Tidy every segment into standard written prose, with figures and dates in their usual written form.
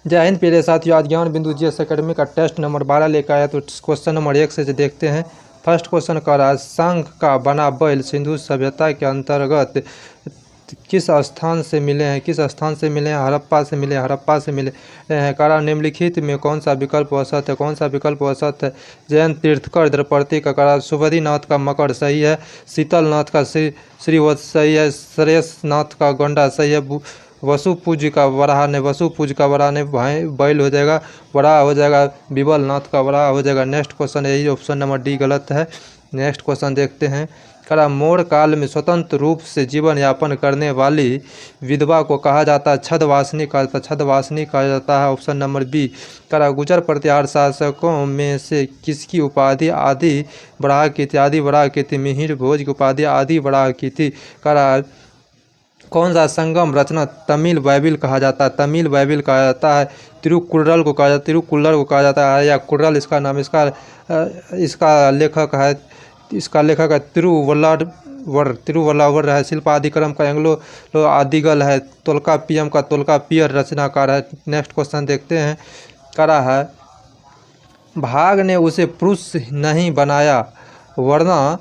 जय हिंद प्रिय साथियों, आज ज्ञान बिंदु जीएस एकेडमी का टेस्ट नंबर 12 लेकर आया। तो क्वेश्चन नंबर 1 से देखते हैं। फर्स्ट क्वेश्चन का रहा है, संघ का बना बैल सिंधु सभ्यता के अंतर्गत किस स्थान से मिले हैं? किस स्थान से मिले हैं? हड़प्पा से मिले, हड़प्पा से मिले हैं। कारण निम्नलिखित में कौन सा विकल्प असत है? कौन सा विकल्प असत है? जैन तीर्थकर द्रौपदी का कारण, सुबुधिनाथ का मकर सही है, शीतलनाथ का श्रीवत्स सही है, सुरेशनाथ का गोंडा सही है, वसुपूज का वराह ने, वसुपूज का वराह ने बैल हो जाएगा, वराह हो जाएगा, बिबलनाथ का वराह हो जाएगा। नेक्स्ट क्वेश्चन यही ऑप्शन नंबर डी गलत है। नेक्स्ट क्वेश्चन देखते हैं। करा मौर्य काल में स्वतंत्र रूप से जीवन यापन करने वाली विधवा को कहा जाता है छद्मवासिनी कहा जाता है, छद्मवासिनी कहा जाता है। Option number B. करा गुर्जर प्रतिहार शासकों में से किसकी उपाधि आदि बराह की थी? आदि बराह की थी। मिहिर भोज की उपाधि आदि बराह की थी। करा कौन सा संगम रचना तमिल बाइबिल कहा जाता है? तमिल बाइबिल कहा जाता है। तिरुकुर्रल को कहा जाता है, तिरुकुल्लर को कहा जाता है, या कुर्रल इसका नाम। इसका लेखक है, इसका लेखक है तिरुवल्लवर है। शिल्पादिक्रम का एंग्लो आदिगल है। तोल्काप्पियम का तोल्काप्पियर रचनाकार है। नेक्स्ट क्वेश्चन देखते हैं। करा है, भाग ने उसे पुरुष नहीं बनाया वरना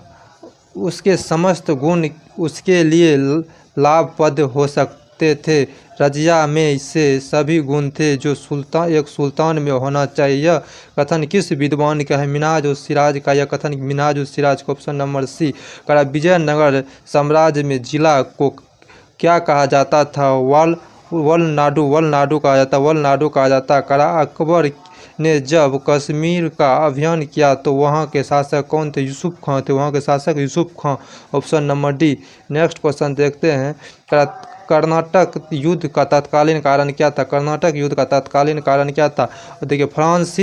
उसके समस्त गुण उसके लिए लाभप्रद हो सकते थे। रजिया में से सभी गुण थे जो एक सुल्तान में होना चाहिए। यह कथन किस विद्वान का है? मिन्हाज उस सिराज का। यह कथन मिन्हाज उस सिराज का। Option number C. करा विजयनगर साम्राज्य में जिला को क्या कहा जाता था? वलनाडु कहा जाता, वलनाडु कहा जाता। करा अकबर ने जब कश्मीर का अभियान किया तो वहाँ के शासक कौन थे? यूसुफ खां थे, वहाँ के शासक Yusuf Khan. Option number D. Next question देखते हैं। कर्नाटक युद्ध का तत्कालीन कारण क्या था? कर्नाटक युद्ध का तत्कालीन कारण क्या था? देखिए, फ्रांस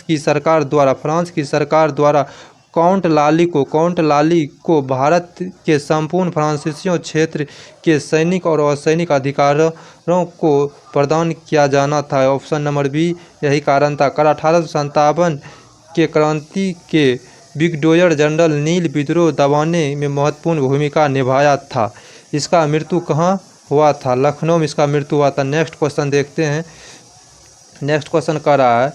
की सरकार द्वारा काउंट लाली को भारत के संपूर्ण फ्रांसीसियों क्षेत्र के सैनिक और असैनिक अधिकारों को प्रदान किया जाना था। ऑप्शन नंबर बी यही कारण था। कर 1857 के क्रांति के ब्रिगेडियर जनरल नील विद्रोह दबाने में महत्वपूर्ण भूमिका निभाया था। इसका मृत्यु कहाँ हुआ था? लखनऊ में इसका मृत्यु हुआ था। नेक्स्ट क्वेश्चन देखते हैं। नेक्स्ट क्वेश्चन कर रहा है,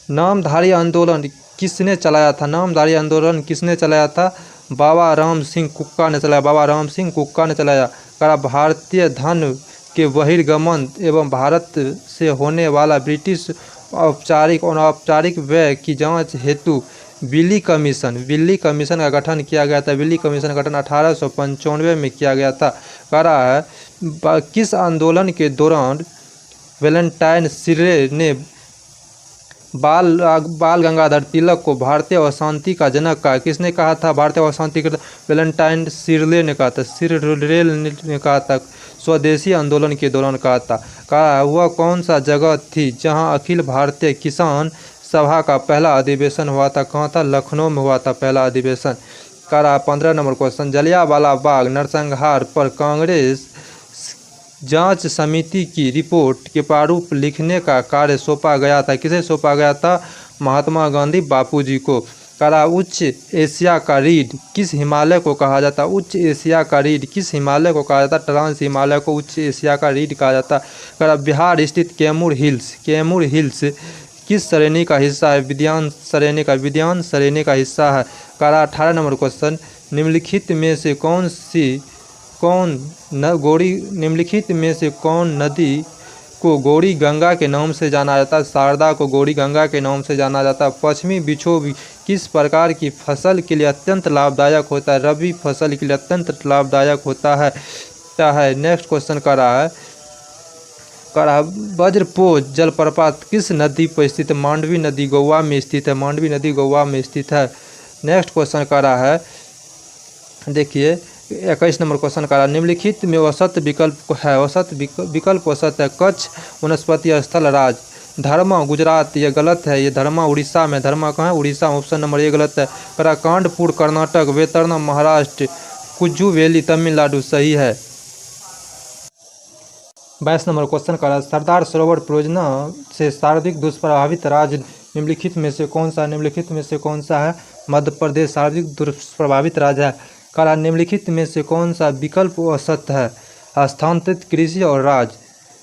नामधारी आंदोलन किसने चलाया था? नामधारी आंदोलन किसने चलाया था? बाबा राम सिंह कुक्का ने चलाया, बाबा राम सिंह कुक्का ने चलाया। करा भारतीय धन के बहिर्गमन एवं भारत से होने वाला ब्रिटिश औपचारिक और अनौपचारिक व्यय की जांच हेतु विली कमीशन का गठन किया गया था। विली कमीशन का गठन 1895 में किया गया था। करा है, किस आंदोलन के दौरान वैलेंटाइन सिर्ले ने बाल गंगाधर तिलक को भारतीय अशांति का जनक कहा? किसने कहा था भारतीय अशांति का? वैलेंटाइन सिर्ले ने कहा था, सिर्रेल ने कहा था। स्वदेशी आंदोलन के दौरान कहा था। कहा वह कौन सा जगह थी जहां अखिल भारतीय किसान सभा का पहला अधिवेशन हुआ था? कहाँ था? लखनऊ में हुआ था पहला अधिवेशन। करा 15 नंबर क्वेश्चन, जलियांवाला बाग नरसंहार पर कांग्रेस जांच समिति की रिपोर्ट के प्रारूप लिखने का कार्य सौंपा गया था? किसे सौंपा गया था? महात्मा गांधी बापूजी को। करा उच्च एशिया का रीढ़ किस हिमालय को कहा जाता? उच्च एशिया का रीढ़ किस हिमालय को कहा जाता? ट्रांस हिमालय को उच्च एशिया का रीढ़ कहा जाता। करा बिहार स्थित कैमूर हिल्स किस श्रेणी का हिस्सा है? विद्यान श्रेणी का हिस्सा है। करा 18 नंबर क्वेश्चन, निम्नलिखित में से कौन नदी को गौरी गंगा के नाम से जाना जाता है? शारदा को गौरी गंगा के नाम से जाना जाता है। पश्चिमी विक्षोभ किस प्रकार की फसल के लिए अत्यंत लाभदायक होता है? रबी फसल के लिए अत्यंत लाभदायक होता है। नेक्स्ट क्वेश्चन करा वज्रपोज जलप्रपात किस नदी पर स्थित है? मांडवी नदी गोवा में स्थित है, मांडवी नदी गोवा में स्थित है। नेक्स्ट क्वेश्चन करा है, देखिए 21 नंबर क्वेश्चन करा, निम्नलिखित में औसत विकल्प है? विकल्प औसत है। कच्छ वनस्पति स्थल राज, धर्मा गुजरात, ये गलत है। ये धर्मा उड़ीसा में, धर्मा कहाँ है? उड़ीसा। ऑप्शन नंबर ए गलत है। करा कांडपुर कर्नाटक, वेतरना महाराष्ट्र, कुज्जुवेली तमिलनाडु सही है। 22 नंबर क्वेश्चन करा, सरदार सरोवर परियोजना से सर्वाधिक दुष्प्रभावित राज्य निम्नलिखित में से कौन सा है? मध्य प्रदेश सर्वाधिक दुष्प्रभावित राज्य है। करा निम्नलिखित में से कौन सा विकल्प औसत है? स्थानांतरित कृषि और राज।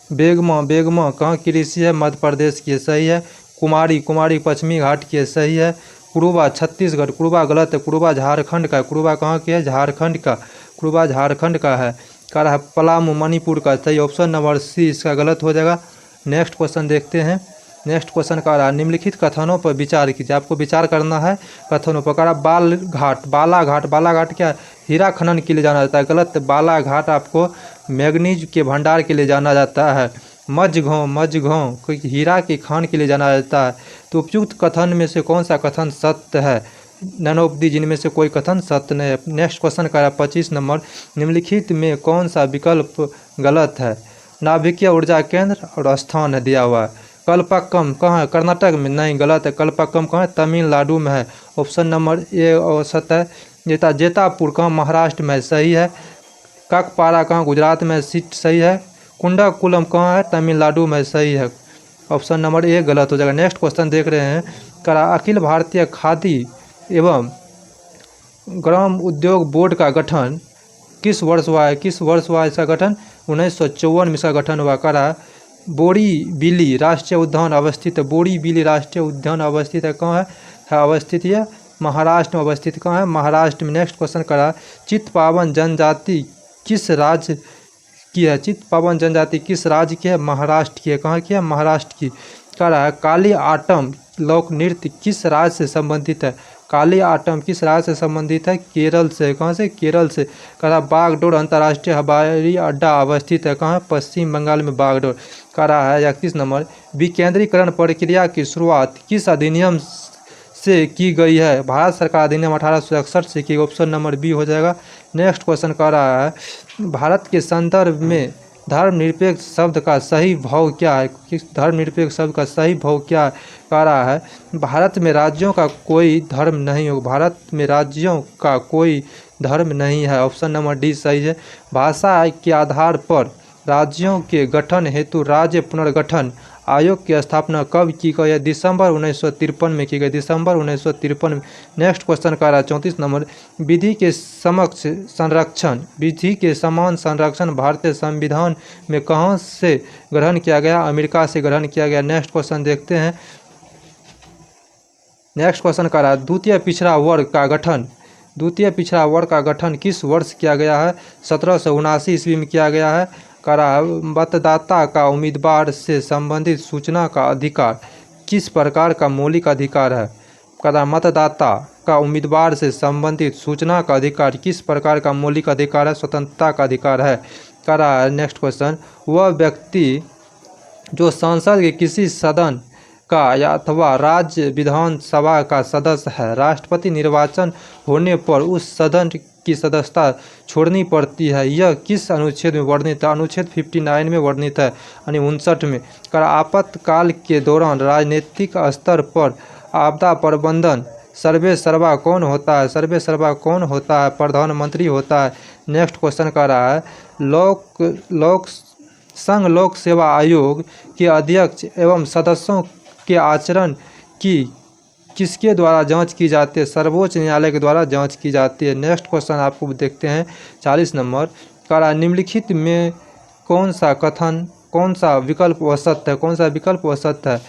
बेगमा कहाँ की ऋषि है? मध्य प्रदेश की है, सही है। कुमारी पश्चिमी घाट की है, सही है। कुरुबा छत्तीसगढ़, कुरुबा गलत है, कुरुबा झारखंड का है। कुरुबा कहाँ की है? झारखंड का, कुरुबा झारखंड का है। कह रहा है पलामू मणिपुर का, सही ऑप्शन नंबर सी इसका गलत हो जाएगा। नेक्स्ट क्वेश्चन देखते हैं। नेक्स्ट क्वेश्चन कह रहा है निम्नलिखित कथनों पर विचार कीजिए। आपको विचार करना है कथनों पर। कह रहा बालाघाट क्या है? हीरा खनन के लिए जाना जाता है, गलत। बालाघाट आपको मैग्नीज के भंडार के लिए जाना जाता है। मझगांव कोई हीरा के खान के लिए जाना जाता है। तो उपयुक्त कथन में से कौन सा कथन सत्य है? नन ऑफ दी, जिनमें से कोई कथन सत्य नहीं है। नेक्स्ट क्वेश्चन का 25 नंबर, निम्नलिखित में कौन सा विकल्प गलत है? नाभिकीय ऊर्जा केंद्र और स्थान है दिया हुआ है। कल्पक्कम कहाँ है? कर्नाटक में, नहीं गलत है। कल्पक्कम कहाँ है? तमिलनाडु में है, ऑप्शन नंबर ए औसत है। जेतापुर कहाँ? महाराष्ट्र में, सही है। काकपारा कहाँ? गुजरात में, सीट सही है। कुंडाकुलम कहाँ है? तमिलनाडु में, सही है। ऑप्शन नंबर ए गलत हो जाएगा। नेक्स्ट क्वेश्चन देख रहे हैं। करा अखिल भारतीय खादी एवं ग्राम उद्योग बोर्ड का गठन किस वर्ष हुआ है? किस वर्ष हुआ इसका गठन? 1954 में इसका गठन हुआ। करा बोरीबिली राष्ट्रीय उद्यान अवस्थित है। बोरीबिली राष्ट्रीय उद्यान अवस्थित है कहाँ है? अवस्थित है महाराष्ट्र में, अवस्थित कहाँ है? महाराष्ट्र में। नेक्स्ट क्वेश्चन करा चित्पावन जनजाति किस राज्य की है? चित्पावन जनजाति किस राज्य की है? महाराष्ट्र की है। कहाँ की है? महाराष्ट्र की। कह रहा है काली आटम लोक नृत्य किस राज्य से संबंधित है? काली आटम किस राज्य से संबंधित है? केरल से। कहाँ से? केरल से। कह रहा बागडोर अंतर्राष्ट्रीय हवाई अड्डा अवस्थित है कहाँ? पश्चिम बंगाल में बागडोर। कह रहा है 31 नंबर, विकेंद्रीकरण प्रक्रिया की शुरुआत किस अधिनियम से की गई है? भारत सरकार अधिनियम 1861 से की। ऑप्शन नंबर बी हो जाएगा। नेक्स्ट क्वेश्चन कह रहा है भारत के संदर्भ में धर्मनिरपेक्ष शब्द का सही भाव क्या है? किस धर्मनिरपेक्ष शब्द का सही भाव क्या है? कह रहा है भारत में राज्यों का कोई धर्म नहीं हो। भारत में राज्यों का कोई धर्म नहीं है, ऑप्शन नंबर डी सही है। भाषा के आधार पर राज्यों के गठन हेतु राज्य पुनर्गठन आयोग की स्थापना कब की गई है? दिसंबर 1953 में की गई, दिसंबर 1953 में। नेक्स्ट क्वेश्चन का रहा 34 नंबर, विधि के समान संरक्षण भारतीय संविधान में कहाँ से ग्रहण किया गया? अमेरिका से ग्रहण किया गया। नेक्स्ट क्वेश्चन देखते हैं। नेक्स्ट क्वेश्चन का रहा द्वितीय पिछड़ा वर्ग का गठन किस वर्ष किया गया है? 1779 ईस्वी में किया गया है। करा मतदाता का उम्मीदवार से संबंधित सूचना का अधिकार किस प्रकार का मौलिक अधिकार है? करा मतदाता का उम्मीदवार से संबंधित सूचना का अधिकार किस प्रकार का मौलिक अधिकार है? स्वतंत्रता का अधिकार है। करा नेक्स्ट क्वेश्चन, वह व्यक्ति जो संसद के किसी सदन का या अथवा राज्य विधानसभा का सदस्य है, राष्ट्रपति निर्वाचन होने पर उस सदन की सदस्यता छोड़नी पड़ती है, यह किस अनुच्छेद में वर्णित है? अनुच्छेद 59 में वर्णित है, यानी 59 में। कर आपातकाल के दौरान राजनीतिक स्तर पर आपदा प्रबंधन सर्वे सर्वा कौन होता है? सर्वे सर्वा कौन होता है? प्रधानमंत्री होता है। नेक्स्ट क्वेश्चन कर रहा है संघ लोक सेवा आयोग के अध्यक्ष एवं सदस्यों के आचरण की किसके द्वारा जांच की जाती है? सर्वोच्च न्यायालय के द्वारा जांच की जाती है। नेक्स्ट क्वेश्चन आपको देखते हैं 40 नंबर। करा निम्नलिखित में कौन सा विकल्प असत्य है? कौन सा विकल्प असत्य है?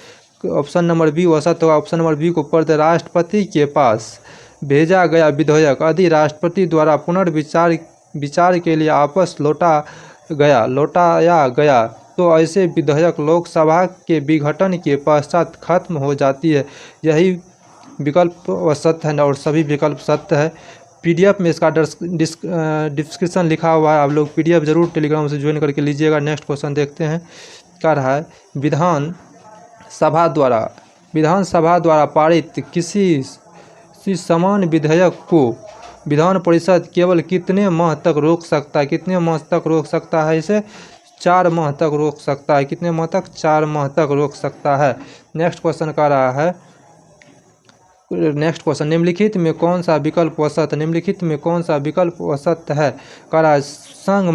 ऑप्शन नंबर बी असत्य होगा। ऑप्शन नंबर बी को पढ़ते, राष्ट्रपति के पास भेजा गया विधेयक यदि राष्ट्रपति द्वारा पुनर्विचार के लिए वापस लौटाया गया तो ऐसे विधेयक लोकसभा के विघटन के पश्चात खत्म हो जाती है। यही विकल्प सत्य है और सभी विकल्प सत्य है। पीडीएफ में इसका डिस्क्रिप्शन लिखा हुआ है, आप लोग पीडीएफ जरूर टेलीग्राम से ज्वाइन करके लीजिएगा। नेक्स्ट क्वेश्चन देखते हैं। क्या रहा है विधानसभा द्वारा पारित किसी समान विधेयक को विधान परिषद केवल कितने माह तक रोक सकता है? कितने माह तक रोक सकता है? इसे 4 माह तक रोक सकता है। कितने माह तक? 4 माह तक रोक सकता है। नेक्स्ट क्वेश्चन का रहा है निम्नलिखित में कौन सा विकल्प असत्य? निम्नलिखित में कौन सा विकल्प असत्य है? करा संघ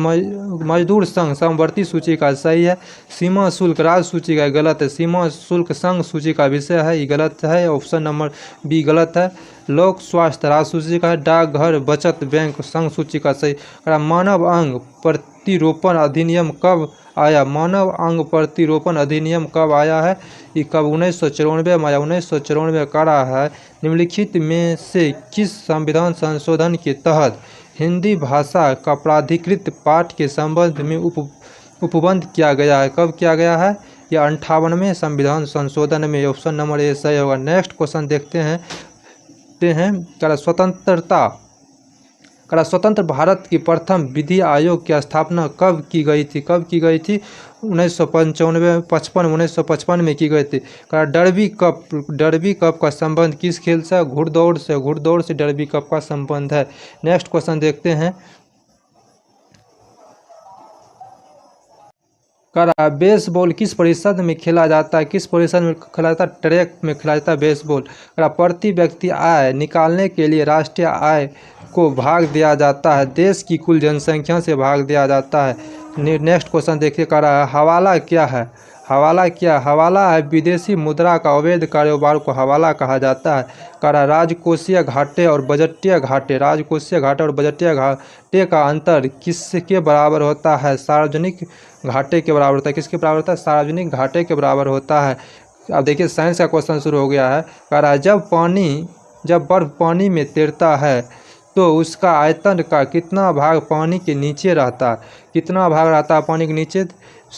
मजदूर संघ समवर्ती सूची का सही है। सीमा शुल्क राज्य सूची का गलत है। सीमा शुल्क संघ सूची का विषय है, ये गलत है। ऑप्शन नंबर बी गलत है। लोक स्वास्थ्य राज्य सूची का है। डाकघर बचत बैंक संघ सूची का सही। मानव अंग प्रतिरोपण अधिनियम कब आया? मानव अंग प्रतिरोपण अधिनियम कब आया है? ये कब 1994 में आया? 1994 में करा है। निम्नलिखित में से किस संविधान संशोधन के तहत हिंदी भाषा का प्राधिकृत पाठ के संबंध में उपबंध किया गया है? कब किया गया है? यह 58वें संविधान संशोधन में। ऑप्शन नंबर ए सही होगा। नेक्स्ट क्वेश्चन देखते हैं स्वतंत्र भारत की प्रथम विधि आयोग की स्थापना कब की गई थी? कब की गई थी? 1955 में की गई थी। डर्बी कप का संबंध किस खेल से? घुड़दौड़ से डर्बी कप का संबंध है। नेक्स्ट क्वेश्चन देखते हैं बेसबॉल किस परिषद में खेला जाता है? किस परिषद में खेला जाता है? ट्रैक में खेला जाता है बेसबॉल। प्रति व्यक्ति आय निकालने के लिए राष्ट्रीय आय को भाग दिया जाता है, देश की कुल जनसंख्या से भाग दिया जाता है। नेक्स्ट क्वेश्चन देखिए हवाला क्या है? हवाला है विदेशी मुद्रा का अवैध कारोबार को हवाला कहा जाता है। राजकोषीय घाटे और बजटीय घाटे का अंतर किसके बराबर होता है? सार्वजनिक घाटे के बराबर होता है। किसके बराबर होता है? सार्वजनिक घाटे के बराबर होता है। अब देखिए साइंस का क्वेश्चन शुरू हो गया है। जब बर्फ पानी में तैरता है तो उसका आयतन का कितना भाग पानी के नीचे रहता है? कितना भाग रहता है पानी के नीचे?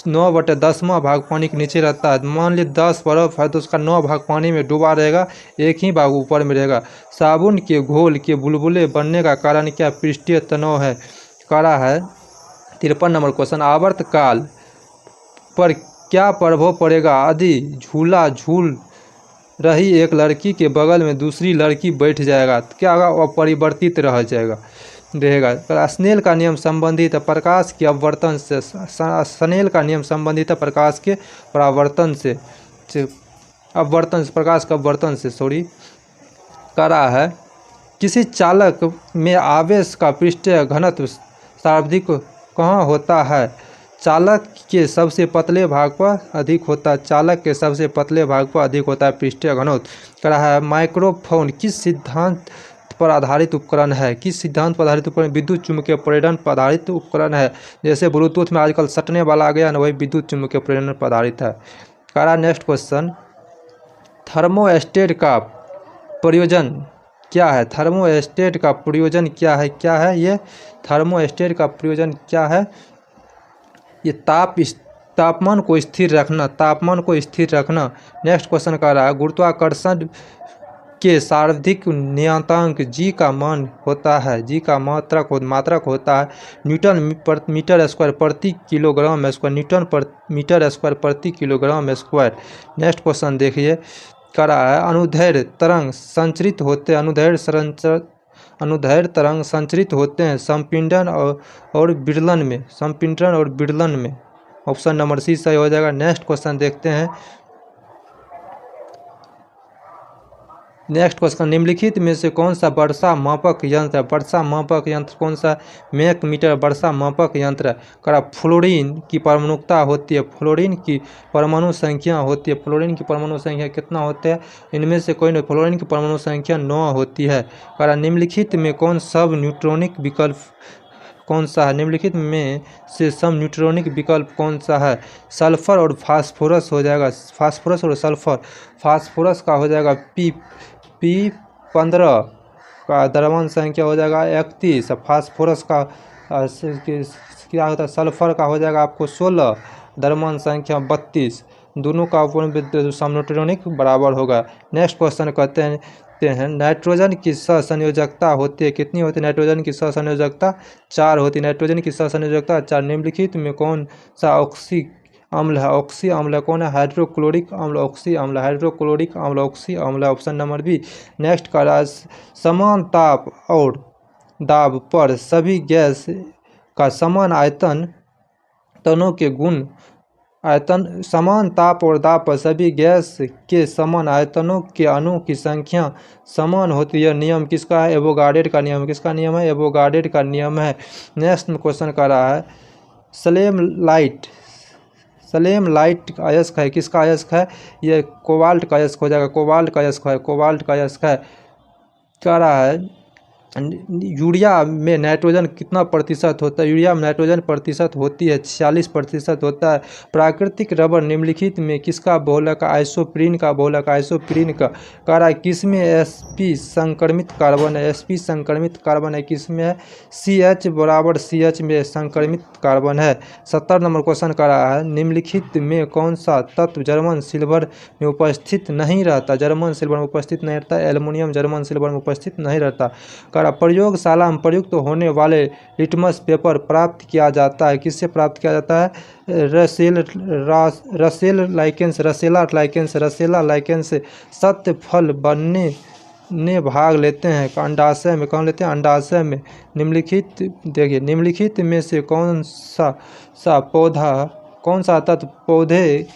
9/10वां भाग पानी के नीचे रहता है। मान ली 10 बर्फ है तो उसका 9 भाग पानी में डूबा रहेगा, एक ही भाग ऊपर में रहेगा। साबुन के घोल के बुलबुले बनने का कारण क्या? पृष्ठीय तनाव है। 53 नंबर क्वेश्चन आवर्तकाल पर क्या प्रभाव पड़ेगा यदि झूला झूल रही एक लड़की के बगल में दूसरी लड़की बैठ जाएगा? क्या होगा? अपरिवर्तित रहेगा। स्नेल का नियम संबंधित है प्रकाश के अपवर्तन से। स्नेल का नियम संबंधित है प्रकाश के परावर्तन से प्रकाश के अपवर्तन से है। किसी चालक में आवेश का पृष्ठीय घनत्व सर्वाधिक कहाँ होता है? चालक के सबसे पतले भाग पर अधिक होता है पृष्ठीय घनत्व। माइक्रोफोन किस सिद्धांत पर आधारित उपकरण है? विद्युत चुम्बकीय प्रेरण पर आधारित उपकरण है। जैसे ब्लूटूथ में आजकल सटने वाला आ गया ना, वही विद्युत चुम्बकीय प्रेरण पर आधारित है। नेक्स्ट क्वेश्चन थर्मोस्टेट का प्रयोजन क्या है? थर्मोस्टेट का प्रयोजन क्या है? ये थर्मोस्टेट का प्रयोजन क्या है? ये तापमान को स्थिर रखना। नेक्स्ट क्वेश्चन गुरुत्वाकर्षण के सर्वाधिक नियतांक जी का मान होता है। मात्रक होता है न्यूटन पर मीटर स्क्वायर प्रति किलोग्राम स्क्वायर। नेक्स्ट क्वेश्चन देखिए अनुदैर्ध्य तरंग संचरित होते हैं संपीड़न और विदलन में। ऑप्शन नंबर सी सही हो जाएगा। नेक्स्ट क्वेश्चन देखते हैं निम्नलिखित में से कौन सा वर्षा मापक यंत्र कौन सा? मेक मीटर वर्षा मापक यंत्र है। फ्लोरीन की परमाणुकता होती है। फ्लोरीन की परमाणु संख्या कितना होते हैं? इनमें से कोई नहीं। फ्लोरीन की परमाणु संख्या 9 होती है। निम्नलिखित में कौन सब न्यूट्रॉनिक विकल्प कौन सा है? निम्नलिखित में से सब न्यूट्रॉनिक विकल्प कौन सा है? सल्फर और फास्फोरस हो जाएगा। फास्फोरस का हो जाएगा P15 का द्रव्यमान संख्या हो जाएगा 31। फास्फोरस का क्या होता है? सल्फर का हो जाएगा आपको 16, द्रव्यमान संख्या 32। दोनों का न्यूट्रॉनिक बराबर होगा। नेक्स्ट क्वेश्चन कहते हैं नाइट्रोजन की सहसंयोजकता होती है कितनी होती है? नाइट्रोजन की सहसंयोजकता 4 होती है। नाइट्रोजन की सहसंयोजकता 4। निम्नलिखित में कौन सा ऑक्सी अम्ल है? ऑक्सी अम्ल कौन है? हाइड्रोक्लोरिक अम्ल ऑक्सी अम्ल। Option number B. नेक्स्ट का समान ताप और दाब पर सभी गैस का समान समान ताप और दाब पर सभी गैस के समान आयतनों के अणु की संख्या समान होती है। नियम किसका है? एवोगाड्रो का नियम। किसका नियम है? एवोगाड्रो का नियम है। नेक्स्ट क्वेश्चन कर रहा है सलेम लाइट का अयस्क है। किसका अयस्क है? ये कोबाल्ट का अयस्क हो जाएगा। कोबाल्ट का अयस्क है। कह रहा है यूरिया में नाइट्रोजन कितना प्रतिशत होता है? यूरिया में नाइट्रोजन प्रतिशत होती है 46% होता है। प्राकृतिक रबर निम्नलिखित में किसका बहुलक? आइसोप्रीन का बहुलक, आइसोप्रीन का। कह रहा है किसमें sp संक्रमित कार्बन है? sp संक्रमित कार्बन है किसमें है? CH बराबर CH में संक्रमित कार्बन है। 70 नंबर क्वेश्चन कर रहा है निम्नलिखित में कौन सा तत्व जर्मन सिल्वर में उपस्थित नहीं रहता? जर्मन सिल्वर में उपस्थित नहीं रहता। एल्युमिनियम जर्मन सिल्वर में उपस्थित नहीं रहता। प्रयोगशाला में प्रयुक्त होने वाले लिटमस पेपर प्राप्त किया जाता है किससे प्राप्त किया जाता है? रसेला लाइकेन से सत्य फल बनने ने भाग लेते हैं अंडाशय में। कौन लेते हैं? अंडाशय में। निम्नलिखित देखिए निम्नलिखित में से कौन सा तत्व पौधे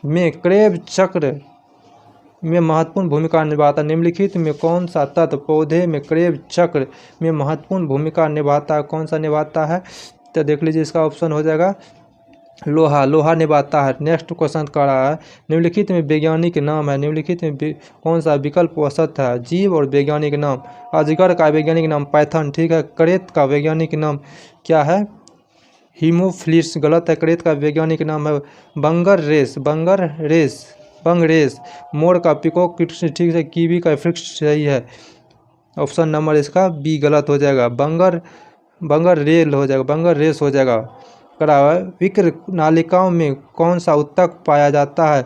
में क्रेब चक्र में महत्वपूर्ण भूमिका निभाता है? निम्नलिखित में कौन सा तत्व पौधे में क्रेब चक्र में महत्वपूर्ण भूमिका निभाता है? कौन सा निभाता है? तो देख लीजिए इसका ऑप्शन हो जाएगा लोहा। लोहा निभाता है। नेक्स्ट क्वेश्चन कर रहा है निम्नलिखित में वैज्ञानिक नाम है। निम्नलिखित में कौन सा विकल्प औसत है? जीव और वैज्ञानिक नाम। अजगर का वैज्ञानिक नाम पाइथन, ठीक है। करेत का वैज्ञानिक नाम क्या है? हीमोफ्लिस, गलत है। करेत का वैज्ञानिक नाम है बंगरेस। मोर का पिकॉक, ठीक है। कीवी का फ्रिक्स सही है। ऑप्शन नंबर इसका बी गलत हो जाएगा। बंगर रेल हो जाएगा, बंगर रेस हो जाएगा। करा हुआ है विक्र नालिकाओं में कौन सा ऊतक पाया जाता है?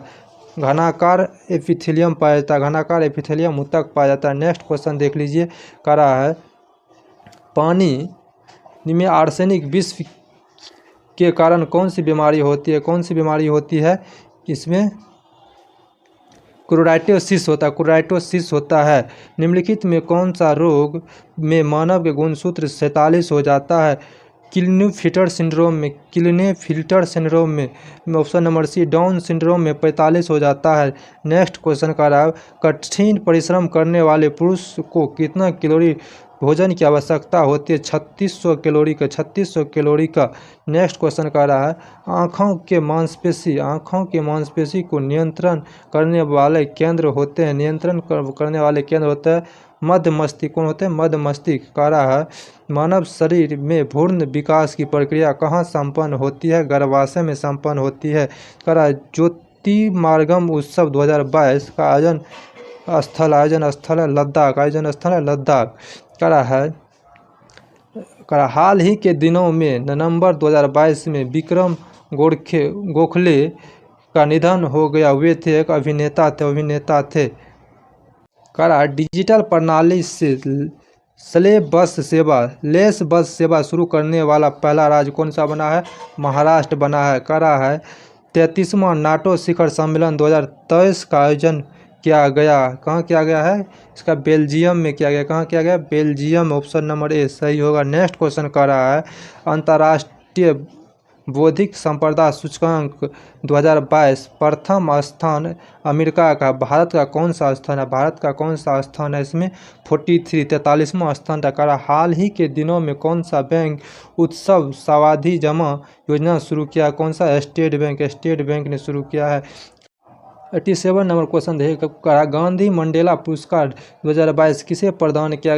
घनाकार एपिथेलियम पाया जाता है। घनाकार एपिथेलियम ऊतक पाया जाता है। नेक्स्ट क्वेश्चन देख लीजिए करा है पानी में आर्सेनिक विष के कारण कौन सी बीमारी होती है? कौन सी बीमारी होती है? इसमें क्लोराइटोसिस होता है। निम्नलिखित में कौन सा रोग में मानव के गुणसूत्र 47 हो जाता है? क्लिनेफेल्टर सिंड्रोम में। Option number C Down syndrome में 45 हो जाता है। नेक्स्ट क्वेश्चन का रहा कठिन परिश्रम करने वाले पुरुष को कितना कैलोरी भोजन की आवश्यकता होती है? 3600 कैलोरी का। नेक्स्ट क्वेश्चन का रहा है आँखों के मांसपेशी को नियंत्रण करने वाले केंद्र होते हैं मध्य मस्तिष्क। कौन होते हैं? मध्य मस्तिष्क। कह रहा है मानव शरीर में भ्रूण विकास की प्रक्रिया कहाँ संपन्न होती है? गर्भाशय में संपन्न होती है। कह रहा है ज्योतिर्मार्गम उत्सव 2022 का आयोजन स्थल है लद्दाख। कह रहा है हाल ही के दिनों में नवंबर 2022 में विक्रम गोखले का निधन हो गया। वे थे एक अभिनेता थे। कह रहा डिजिटल प्रणाली से लेस बस सेवा शुरू करने वाला पहला राज्य कौन सा बना है? महाराष्ट्र बना है। कह रहा है 33वां नाटो शिखर सम्मेलन 2023 का आयोजन किया गया। कहाँ किया गया है? इसका बेल्जियम में किया गया। कहाँ किया गया? बेल्जियम। ऑप्शन नंबर ए सही होगा। नेक्स्ट क्वेश्चन कर रहा है अंतर्राष्ट्रीय बौद्धिक संपदा सूचकांक 2022 प्रथम स्थान अमेरिका का। भारत का कौन सा स्थान है? इसमें 43वां स्थान था। हाल ही के दिनों में कौन सा बैंक उत्सव सावधि जमा योजना शुरू किया? कौन सा? स्टेट बैंक ने शुरू किया है। 87 नंबर क्वेश्चन देखिए गांधी मंडेला पुरस्कार 2022 किसे प्रदान किया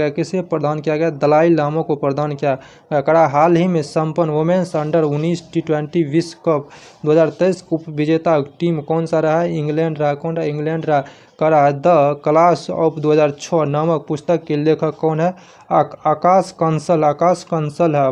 गया? दलाई लामा को प्रदान किया करा। हाल ही में संपन्न वुमेन्स अंडर 19 T20 विश्व कप 2023 उप विजेता टीम कौन सा रहा है? इंग्लैंड रहा। करा द क्लास ऑफ 2006 नामक पुस्तक के लेखक कौन है? आकाश कंसल है।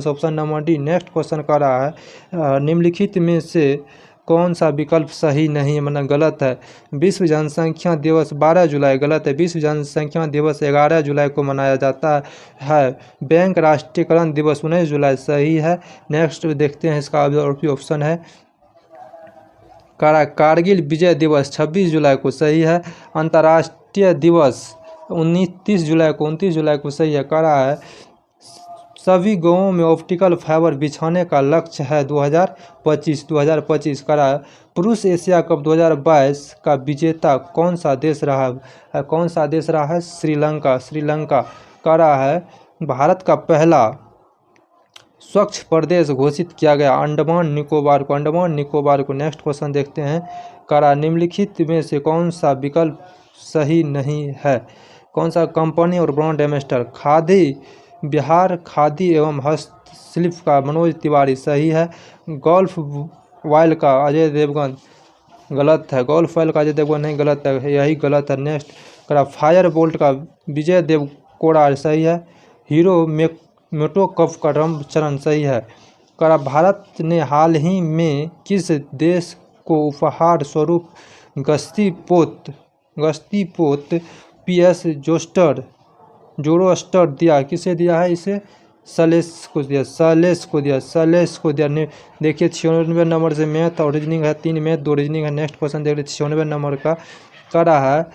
Option number D. Next question कर रहा है निम्नलिखित में से कौन सा विकल्प सही नहीं है, मतलब गलत है? विश्व जनसंख्या दिवस 12 जुलाई, गलत है। विश्व जनसंख्या दिवस 11 जुलाई को मनाया जाता है। बैंक राष्ट्रीयकरण दिवस 19 जुलाई, सही है। नेक्स्ट देखते हैं इसका और भी ऑप्शन है। कारगिल विजय दिवस 26 जुलाई को, सही है। अंतर्राष्ट्रीय दिवस 29 जुलाई को, सही है। कह रहा है सभी गांवों में ऑप्टिकल फाइबर बिछाने का लक्ष्य है 2025। करा पुरुष एशिया कप 2022 का विजेता कौन सा देश रहा है? श्रीलंका। करा है भारत का पहला स्वच्छ प्रदेश घोषित किया गया अंडमान निकोबार को। नेक्स्ट क्वेश्चन देखते हैं। करा निम्नलिखित में से कौन सा विकल्प सही नहीं है? कौन सा कंपनी और ब्रांड एम्बेसडर? खादी बिहार खादी एवं हस्तशिल्प का मनोज तिवारी सही है। गोल्फ वाइल का अजय देवगन गलत है। गोल्फ वाइल का अजय देवगन नहीं, गलत है, यही गलत है। नेक्स्ट करा फायर बोल्ट का विजय देवकोड़ा सही है। हीरो मोटोकप का रामचरण सही है। करा भारत ने हाल ही में किस देश को उपहार स्वरूप गश्ती पोत PS जोरोस्टर दिया? किसे दिया है इसे? सलेश को दिया। देखिए 96 नंबर से मैथ और रीजनिंग है, 3 मैथ 2 रीजनिंग है। नेक्स्ट क्वेश्चन देख लीजिए 96 नंबर का करा है।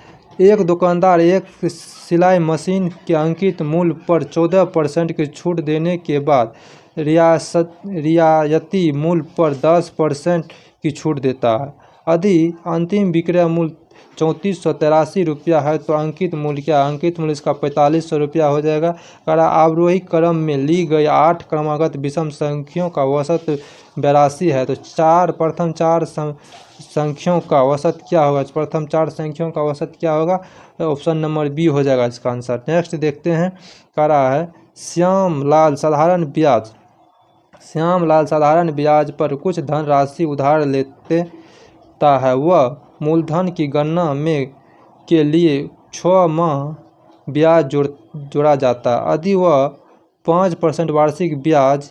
एक दुकानदार एक सिलाई मशीन के अंकित मूल्य पर 14% की छूट देने के बाद रियायती मूल्य पर 10% की छूट देता है। यदि अंतिम विक्रय मूल्य 3483 रुपया है तो अंकित मूल्य क्या? अंकित मूल्य इसका 4500 रुपया हो जाएगा। करा आरोही क्रम में ली गई 8 क्रमागत विषम संख्याओं का औसत 82 है, तो प्रथम चार संख्याओं का औसत क्या होगा? प्रथम 4 संख्याओं का औसत क्या होगा? ऑप्शन नंबर बी हो जाएगा इसका आंसर। नेक्स्ट देखते हैं करा है श्यामलाल साधारण ब्याज पर कुछ धनराशि उधार लेता है। वह मूलधन की गणना के लिए 6 माह ब्याज जोड़ा जाता है। यदि वह 5% वार्षिक ब्याज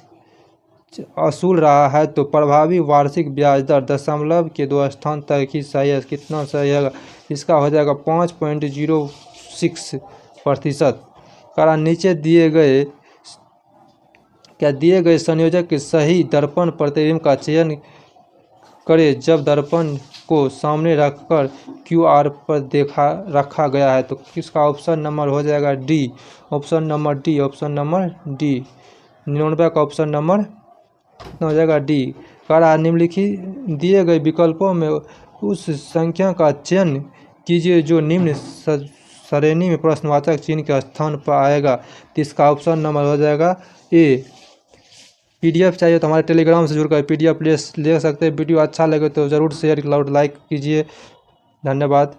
वसूल रहा है तो प्रभावी वार्षिक ब्याज दर दशमलव के 2 स्थान तक ही सही है। कितना सही है? इसका हो जाएगा 5.06%। करा नीचे दिए गए संयोजक के सही दर्पण प्रतिबिंब का चयन करें जब दर्पण को सामने रखकर QR पर रखा गया है, तो किसका ऑप्शन नंबर हो जाएगा? डी। ऑप्शन नंबर डी 99 का ऑप्शन नंबर हो जाएगा डी। करा निम्नलिखित दिए गए विकल्पों में उस संख्या का चयन कीजिए जो निम्न श्रेणी में प्रश्नवाचक चिन्ह के स्थान पर आएगा, तो इसका ऑप्शन नंबर हो जाएगा ए। PDF चाहिए तो हमारे टेलीग्राम से जुड़कर PDF ले सकते हैं। वीडियो अच्छा लगे तो ज़रूर शेयर लाइक कीजिए। धन्यवाद।